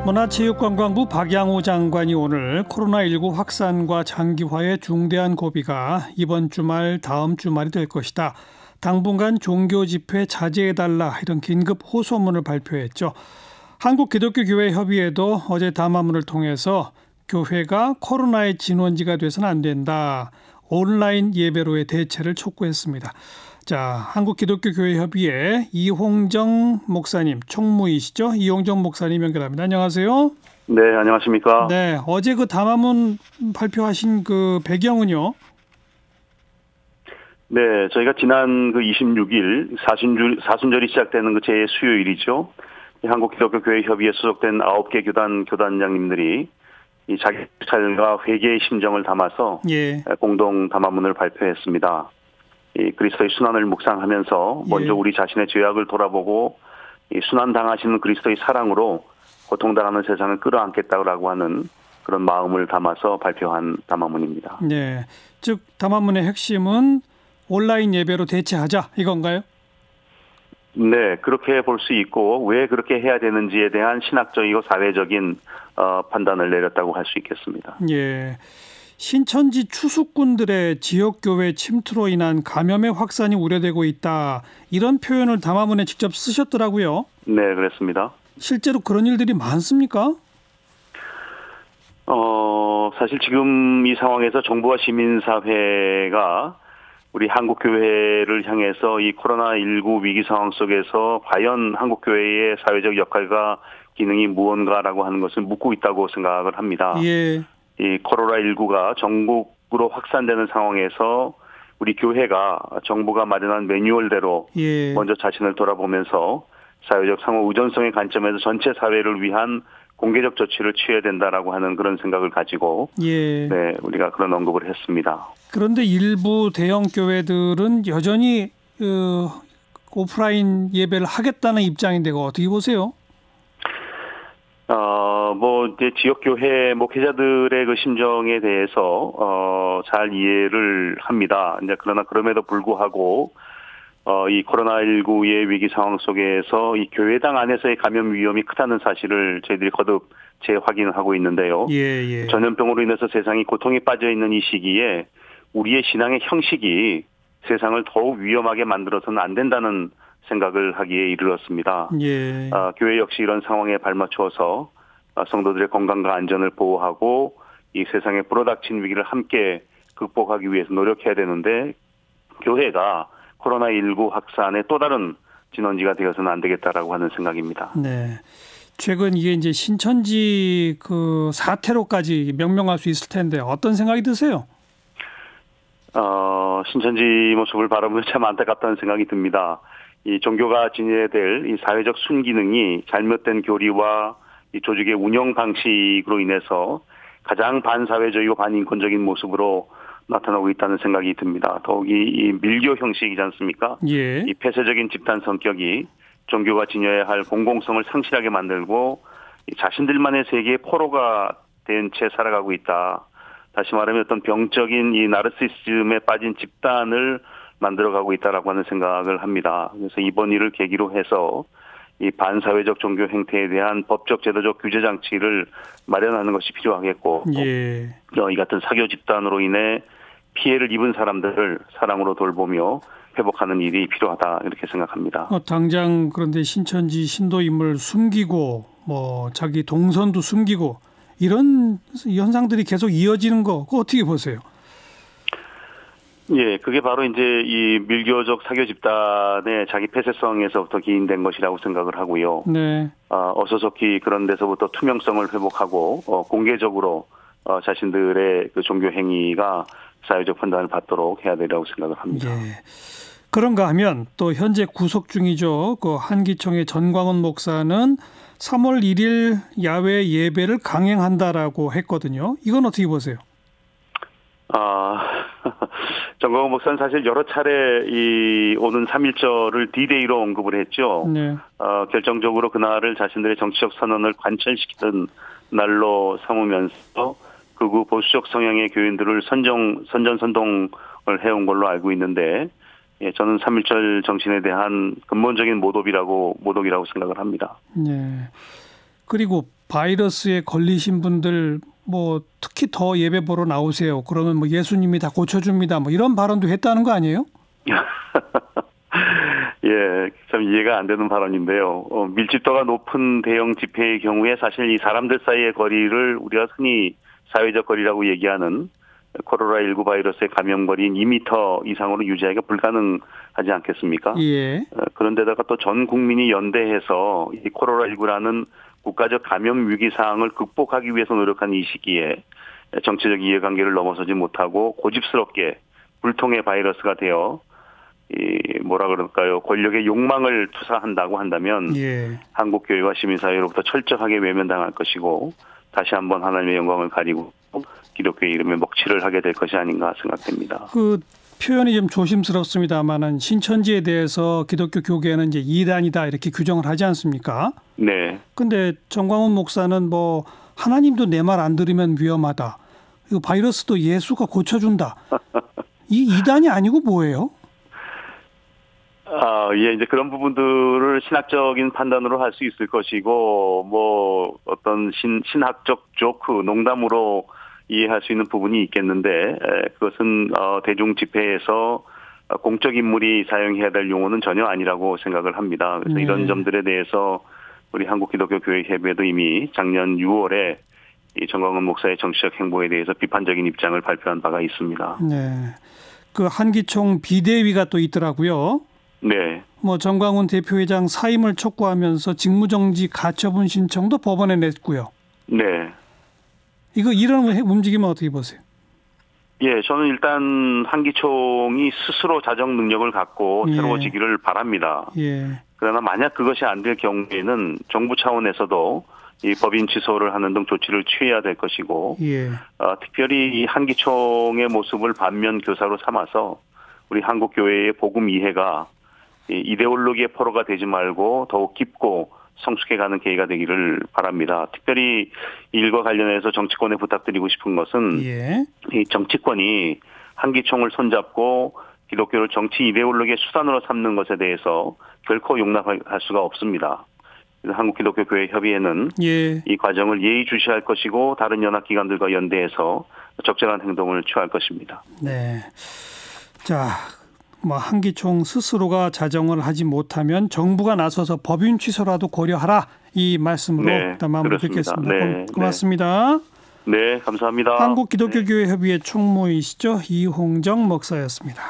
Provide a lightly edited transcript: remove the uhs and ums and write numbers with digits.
문화체육관광부 박양호 장관이 오늘 코로나19 확산과 장기화의 중대한 고비가 이번 주말 다음 주말이 될 것이다. 당분간 종교 집회 자제해달라 이런 긴급 호소문을 발표했죠. 한국기독교교회협의회도 어제 담화문을 통해서 교회가 코로나의 진원지가 돼서는 안 된다. 온라인 예배로의 대체를 촉구했습니다. 자, 한국기독교교회협의회 이홍정 목사님 총무이시죠? 이홍정 목사님 연결합니다. 안녕하세요. 네, 안녕하십니까? 네, 어제 그 담화문 발표하신 그 배경은요? 네, 저희가 지난 그 26일 사순절이 시작되는 그 제 수요일이죠. 한국기독교교회협의회에 소속된 9개 교단장님들이 이 자기 삶과 회개의 심정을 담아서 공동 담화문을 발표했습니다. 이 그리스도의 순환을 묵상하면서 먼저 우리 자신의 죄악을 돌아보고 이 순환 당하시는 그리스도의 사랑으로 고통당하는 세상을 끌어안겠다고 하는 그런 마음을 담아서 발표한 담화문입니다. 네, 즉 담화문의 핵심은 온라인 예배로 대체하자 이건가요? 네, 그렇게 볼 수 있고 왜 그렇게 해야 되는지에 대한 신학적이고 사회적인 판단을 내렸다고 할 수 있겠습니다. 예. 신천지 추수꾼들의 지역교회 침투로 인한 감염의 확산이 우려되고 있다. 이런 표현을 담화문에 직접 쓰셨더라고요. 네, 그렇습니다. 실제로 그런 일들이 많습니까? 사실 지금 이 상황에서 정부와 시민사회가 우리 한국교회를 향해서 이 코로나19 위기 상황 속에서 과연 한국교회의 사회적 역할과 기능이 무언가라고 하는 것을 묻고 있다고 생각을 합니다. 예. 이 코로나19가 전국으로 확산되는 상황에서 우리 교회가 정부가 마련한 매뉴얼대로 먼저 자신을 돌아보면서 사회적 상호 의존성의 관점에서 전체 사회를 위한 공개적 조치를 취해야 된다라고 하는 그런 생각을 가지고 네, 우리가 그런 언급을 했습니다. 그런데 일부 대형 교회들은 여전히 오프라인 예배를 하겠다는 입장인데 어떻게 보세요? 이제 지역교회 목회자들의 그 심정에 대해서, 잘 이해를 합니다. 이제 그러나 그럼에도 불구하고, 이 코로나19의 위기 상황 속에서 이 교회당 안에서의 감염 위험이 크다는 사실을 저희들이 거듭 재확인하고 있는데요. 전염병으로 인해서 세상이 고통에 빠져 있는 이 시기에 우리의 신앙의 형식이 세상을 더욱 위험하게 만들어서는 안 된다는 생각을 하기에 이르렀습니다. 교회 역시 이런 상황에 발맞춰서 성도들의 건강과 안전을 보호하고 이 세상에 불어닥친 위기를 함께 극복하기 위해서 노력해야 되는데 교회가 코로나19 확산의 또 다른 진원지가 되어서는 안 되겠다라고 하는 생각입니다. 네. 최근 이게 이제 신천지 그 사태로까지 명명할 수 있을 텐데 어떤 생각이 드세요? 신천지 모습을 바라보면 참 안타깝다는 생각이 듭니다. 이 종교가 지녀야 될 이 사회적 순기능이 잘못된 교리와 이 조직의 운영 방식으로 인해서 가장 반사회적이고 반인권적인 모습으로 나타나고 있다는 생각이 듭니다. 더욱이 이 밀교 형식이지 않습니까? 이 폐쇄적인 집단 성격이 종교가 지녀야 할 공공성을 상실하게 만들고 자신들만의 세계의 포로가 된 채 살아가고 있다. 다시 말하면 어떤 병적인 이 나르시시즘에 빠진 집단을 만들어가고 있다라고 하는 생각을 합니다. 그래서 이번 일을 계기로 해서 이 반사회적 종교 행태에 대한 법적 제도적 규제 장치를 마련하는 것이 필요하겠고 이 같은 사교 집단으로 인해 피해를 입은 사람들을 사랑으로 돌보며 회복하는 일이 필요하다 이렇게 생각합니다. 당장 그런데 신천지 신도임을 숨기고 자기 동선도 숨기고 이런 현상들이 계속 이어지는 거 그거 어떻게 보세요? 예, 그게 바로 이제 이 밀교적 사교 집단의 자기 폐쇄성에서부터 기인된 것이라고 생각을 하고요. 어서 좋게 그런 데서부터 투명성을 회복하고 공개적으로 자신들의 그 종교 행위가 사회적 판단을 받도록 해야 되라고 생각을 합니다. 그런가 하면 또 현재 구속 중이죠. 그 한기총의 전광훈 목사는 3월 1일 야외 예배를 강행한다라고 했거든요. 이건 어떻게 보세요? 전광훈 목사는 사실 여러 차례 이 오는 3.1절을 D-Day로 언급을 했죠. 결정적으로 그날을 자신들의 정치적 선언을 관철시키던 날로 삼으면서 극우 보수적 성향의 교인들을 선전선동을 해온 걸로 알고 있는데 저는 3.1절 정신에 대한 근본적인 모독이라고 생각을 합니다. 그리고 바이러스에 걸리신 분들 뭐 특히 더 예배 보러 나오세요. 그러면 뭐 예수님이 다 고쳐줍니다. 뭐 이런 발언도 했다는 거 아니에요? 예, 참 이해가 안 되는 발언인데요. 밀집도가 높은 대형 집회의 경우에 사실 이 사람들 사이의 거리를 우리가 흔히 사회적 거리라고 얘기하는 코로나19 바이러스의 감염거리인 2m 이상으로 유지하기가 불가능하지 않겠습니까? 예. 그런데다가 또 전 국민이 연대해서 이 코로나19라는 국가적 감염 위기 상황을 극복하기 위해서 노력한 이 시기에 정치적 이해관계를 넘어서지 못하고 고집스럽게 불통의 바이러스가 되어 뭐라 그럴까요? 권력의 욕망을 투사한다고 한다면 예. 한국 교회와 시민사회로부터 철저하게 외면당할 것이고 다시 한번 하나님의 영광을 가리고 기독교의 이름에 먹칠을 하게 될 것이 아닌가 생각됩니다. 그 표현이 좀 조심스럽습니다만은 신천지에 대해서 기독교 교계는 이제 이단이다 이렇게 규정을 하지 않습니까? 네. 근데 정광훈 목사는 뭐 하나님도 내 말 안 들으면 위험하다. 이거 바이러스도 예수가 고쳐준다. 이 이단이 아니고 뭐예요? 예, 이제 그런 부분들을 신학적인 판단으로 할 수 있을 것이고, 뭐, 어떤 신학적 조크, 농담으로 이해할 수 있는 부분이 있겠는데, 그것은, 대중 집회에서 공적 인물이 사용해야 될 용어는 전혀 아니라고 생각을 합니다. 그래서 이런 점들에 대해서 우리 한국기독교교회협의회도 이미 작년 6월에 이 정광훈 목사의 정치적 행보에 대해서 비판적인 입장을 발표한 바가 있습니다. 네. 그 한기총 비대위가 또 있더라고요. 네. 뭐 정광훈 대표회장 사임을 촉구하면서 직무정지 가처분 신청도 법원에 냈고요. 네. 이런 움직임은 어떻게 보세요? 예, 저는 일단 한기총이 스스로 자정 능력을 갖고 새로워지기를 바랍니다. 예. 그러나 만약 그것이 안 될 경우에는 정부 차원에서도 이 법인 취소를 하는 등 조치를 취해야 될 것이고, 예. 특별히 이 한기총의 모습을 반면 교사로 삼아서 우리 한국 교회의 복음 이해가 이데올로기의 포로가 되지 말고 더욱 깊고 성숙해가는 계기가 되기를 바랍니다. 특별히 이 일과 관련해서 정치권에 부탁드리고 싶은 것은 이 정치권이 한기총을 손잡고 기독교를 정치 이데올로기의 수단으로 삼는 것에 대해서 결코 용납할 수가 없습니다. 그래서 한국기독교교회협의회는 이 과정을 예의주시할 것이고 다른 연합기관들과 연대해서 적절한 행동을 취할 것입니다. 네. 자, 뭐 한기총 스스로가 자정을 하지 못하면 정부가 나서서 법인 취소라도 고려하라 이 말씀으로 일단 마무리 듣겠습니다. 네, 고맙습니다. 네, 감사합니다. 한국기독교교회협의회 총무이시죠. 이홍정 목사였습니다.